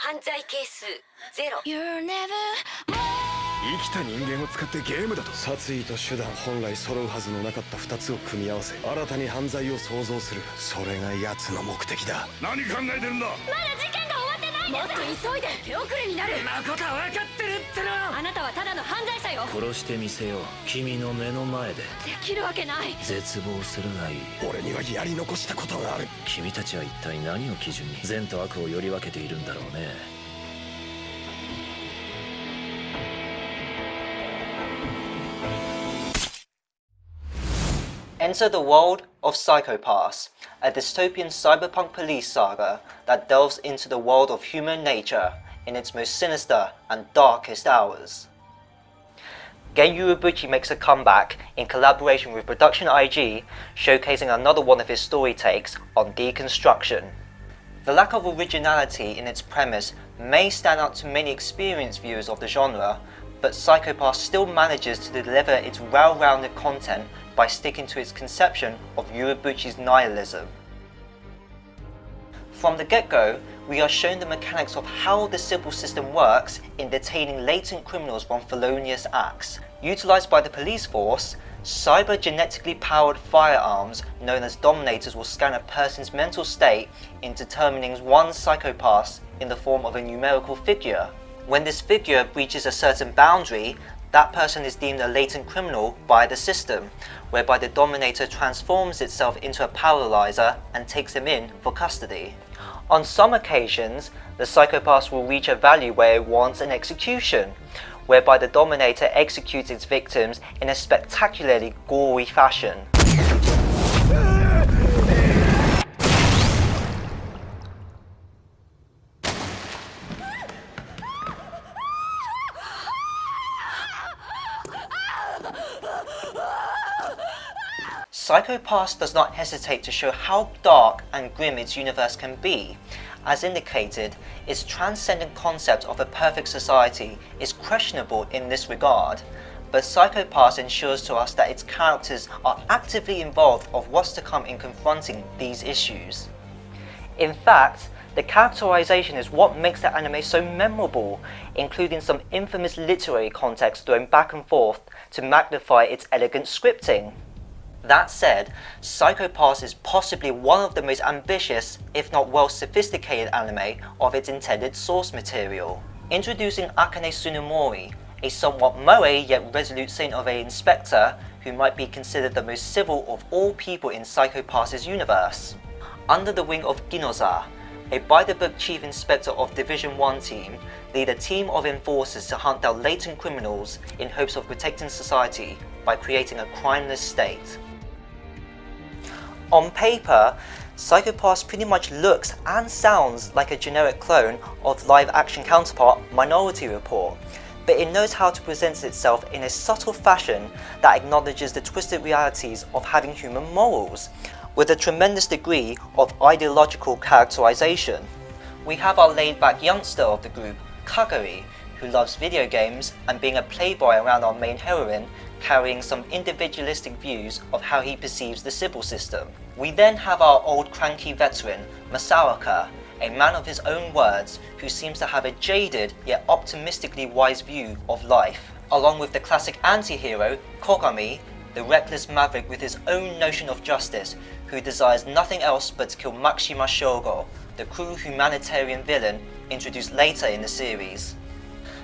犯罪係数ゼロ。生きた人間を使ってゲームだと。殺意と手段本来揃うはずのなかった2つを組み合わせ新たに犯罪を創造する。それが奴の目的だ。何考えてるんだ。まだ事件が終わってないんです。もっと急いで。手遅れになる。そんなことは分かってるっての。あなたはただの犯罪者よ。殺してみせよう。君の目の前で。できるわけない。絶望するがいい。俺にはやり残したことがある。君たちは一体何を基準に善と悪をより分けているんだろうね。Enter the world of Psychopaths, a dystopian cyberpunk police saga that delves into the world of human nature in its most sinister and darkest hours. Gen Urobuchi makes a comeback in collaboration with Production IG, showcasing another one of his story takes on deconstruction. The lack of originality in its premise may stand out to many experienced viewers of the genre, but Psychopaths still manages to deliver its well-rounded content by sticking to its conception of Urobuchi's nihilism. From the get-go, we are shown the mechanics of how the civil system works in detaining latent criminals from felonious acts. Utilised by the police force, cyber-genetically powered firearms known as Dominators will scan a person's mental state in determining one psychopath in the form of a numerical figure. When this figure breaches a certain boundary, that person is deemed a latent criminal by the system, whereby the Dominator transforms itself into a paralyzer and takes him in for custody. On some occasions, the psychopath will reach a value where it wants an execution, whereby the Dominator executes its victims in a spectacularly gory fashion. Psychopaths does not hesitate to show how dark and grim its universe can be. As indicated, its transcendent concept of a perfect society is questionable in this regard, but Psychopaths ensures to us that its characters are actively involved of what's to come in confronting these issues. In fact, the characterization is what makes the anime so memorable, including some infamous literary context thrown back and forth to magnify its elegant scripting. That said, Psychopaths is possibly one of the most ambitious, if not well sophisticated anime of its intended source material. Introducing Akane Tsunemori, a somewhat moe yet resolute saint of an inspector who might be considered the most civil of all people in Psychopaths' universe. Under the wing of Ginoza, a by-the-book chief inspector of Division 1 team, lead a team of enforcers to hunt down latent criminals in hopes of protecting society by creating a crimeless state. On paper, Psychopaths pretty much looks and sounds like a generic clone of live-action counterpart Minority Report, but it knows how to present itself in a subtle fashion that acknowledges the twisted realities of having human morals, with a tremendous degree of ideological characterization. We have our laid-back youngster of the group, Kagari, who loves video games and being a playboy around our main heroine, carrying some individualistic views of how he perceives the civil system. We then have our old cranky veteran, Masawaka, a man of his own words who seems to have a jaded yet optimistically wise view of life, along with the classic anti-hero, Kogami, the reckless maverick with his own notion of justice, who desires nothing else but to kill Makishima Shogo, the cruel humanitarian villain introduced later in the series.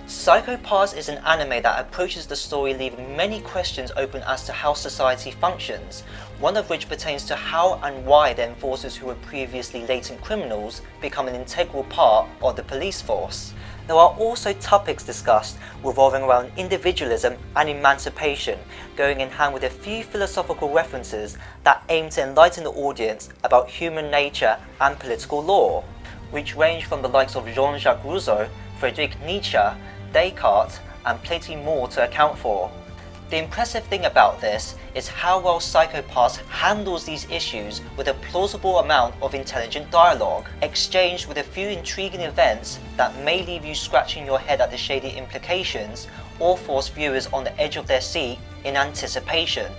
Psychopaths is an anime that approaches the story leaving many questions open as to how society functions, one of which pertains to how and why the enforcers who were previously latent criminals become an integral part of the police force. There are also topics discussed revolving around individualism and emancipation, going in hand with a few philosophical references that aim to enlighten the audience about human nature and political law, which range from the likes of Jean-Jacques Rousseau, Friedrich Nietzsche, Descartes, and plenty more to account for. The impressive thing about this is how well Psychopaths handles these issues with a plausible amount of intelligent dialogue, exchanged with a few intriguing events that may leave you scratching your head at the shady implications or force viewers on the edge of their seat in anticipation.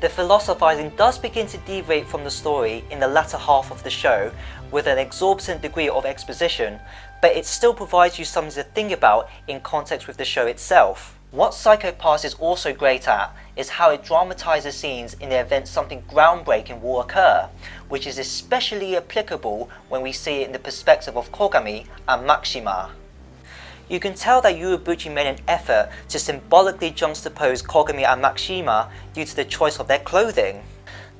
The philosophizing does begin to deviate from the story in the latter half of the show with an exorbitant degree of exposition, but it still provides you something to think about in context with the show itself. What Psycho Pass is also great at is how it dramatizes scenes in the event something groundbreaking will occur, which is especially applicable when we see it in the perspective of Kogami and Makishima. You can tell that Uebuchi made an effort to symbolically juxtapose Kogami and Makishima due to the choice of their clothing.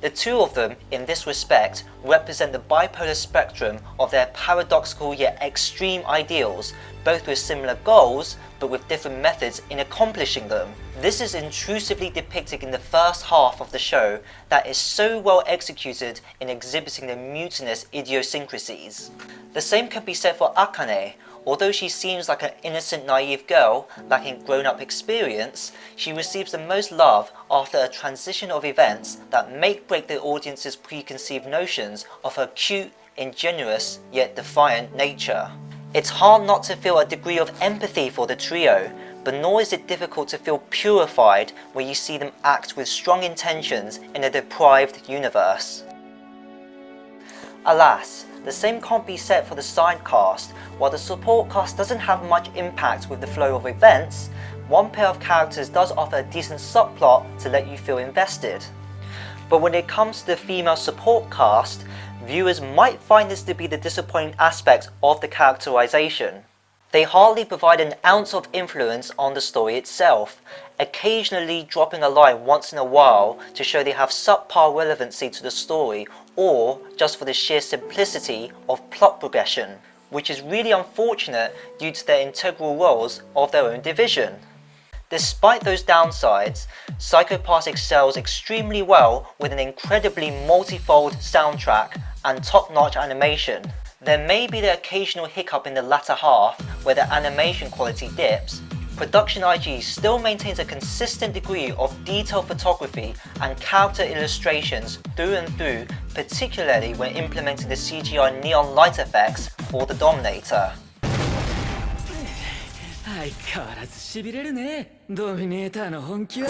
The two of them, in this respect, represent the bipolar spectrum of their paradoxical yet extreme ideals, both with similar goals, but with different methods in accomplishing them. This is intrusively depicted in the first half of the show that is so well executed in exhibiting the mutinous idiosyncrasies. The same can be said for Akane. Although she seems like an innocent, naive girl lacking grown-up experience, she receives the most love after a transition of events that break the audience's preconceived notions of her cute, ingenuous, yet defiant nature. It's hard not to feel a degree of empathy for the trio, but nor is it difficult to feel purified when you see them act with strong intentions in a deprived universe. Alas, the same can't be said for the side cast. While the support cast doesn't have much impact with the flow of events, one pair of characters does offer a decent subplot to let you feel invested. But when it comes to the female support cast, viewers might find this to be the disappointing aspect of the characterization. They hardly provide an ounce of influence on the story itself, occasionally dropping a line once in a while to show they have subpar relevancy to the story, or just for the sheer simplicity of plot progression, which is really unfortunate due to their integral roles of their own division. Despite those downsides, Psycho Pass excels extremely well with an incredibly multifold soundtrack and top-notch animation. There may be the occasional hiccup in the latter half where the animation quality dips. Production IG still maintains a consistent degree of detailed photography and character illustrations through and through, particularly when implementing the CGI neon light effects for the Dominator. 相変わらず痺れるね、ドミネーターの本気は。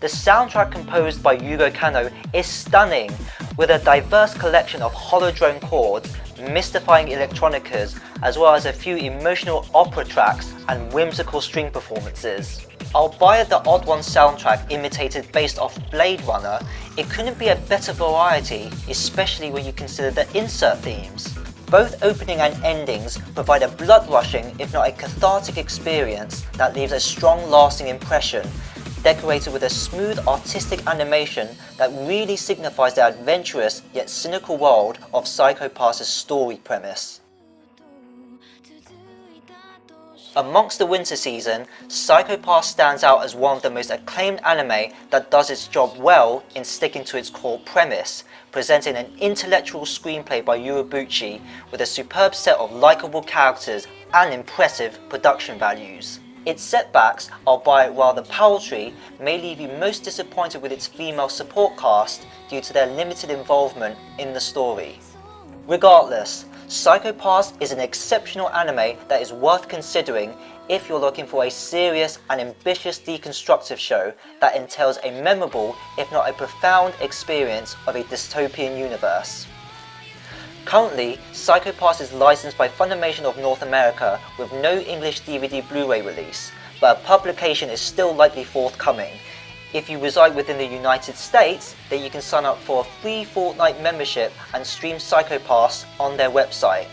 The soundtrack composed by Yugo Kanno is stunning, with a diverse collection of holodrone chords, mystifying electronicas, as well as a few emotional opera tracks and whimsical string performances. Albeit the Odd One soundtrack imitated based off Blade Runner, it couldn't be a better variety, especially when you consider the insert themes. Both opening and endings provide a blood-rushing, if not a cathartic experience that leaves a strong lasting impression, decorated with a smooth artistic animation that really signifies the adventurous yet cynical world of Psycho Pass's story premise. Amongst the winter season, Psycho Pass stands out as one of the most acclaimed anime that does its job well in sticking to its core premise, presenting an intellectual screenplay by Uebuchi with a superb set of likable characters and impressive production values. Its setbacks, albeit rather paltry, may leave you most disappointed with its female support cast due to their limited involvement in the story. Regardless, Psycho Pass is an exceptional anime that is worth considering if you're looking for a serious and ambitious deconstructive show that entails a memorable, if not a profound, experience of a dystopian universe. Currently, Psycho Pass is licensed by Funimation of North America with no English DVD Blu-ray release, but a publication is still likely forthcoming. If you reside within the United States, then you can sign up for a free fortnight membership and stream Psycho Pass on their website.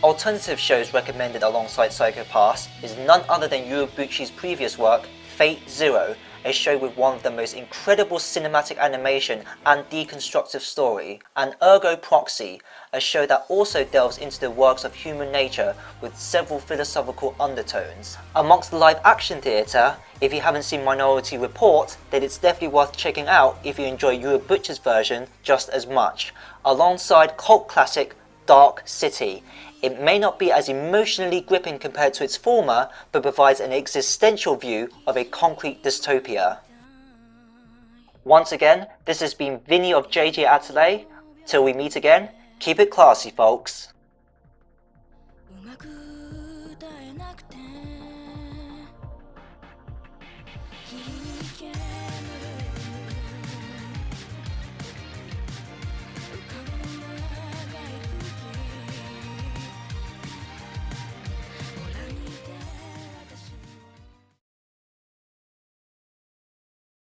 Alternative shows recommended alongside Psycho Pass is none other than Uebuchi's previous work, Fate Zero, a show with one of the most incredible cinematic animation and deconstructive story, and Ergo Proxy, a show that also delves into the works of human nature with several philosophical undertones. Amongst the live action theatre, if you haven't seen Minority Report, then it's definitely worth checking out if you enjoy Uebuchi's version just as much, alongside cult classic Dark City. It may not be as emotionally gripping compared to its former, but provides an existential view of a concrete dystopia. Once again, this has been Vinny of JJ Atelier. Till we meet again, keep it classy, folks. 切りに行け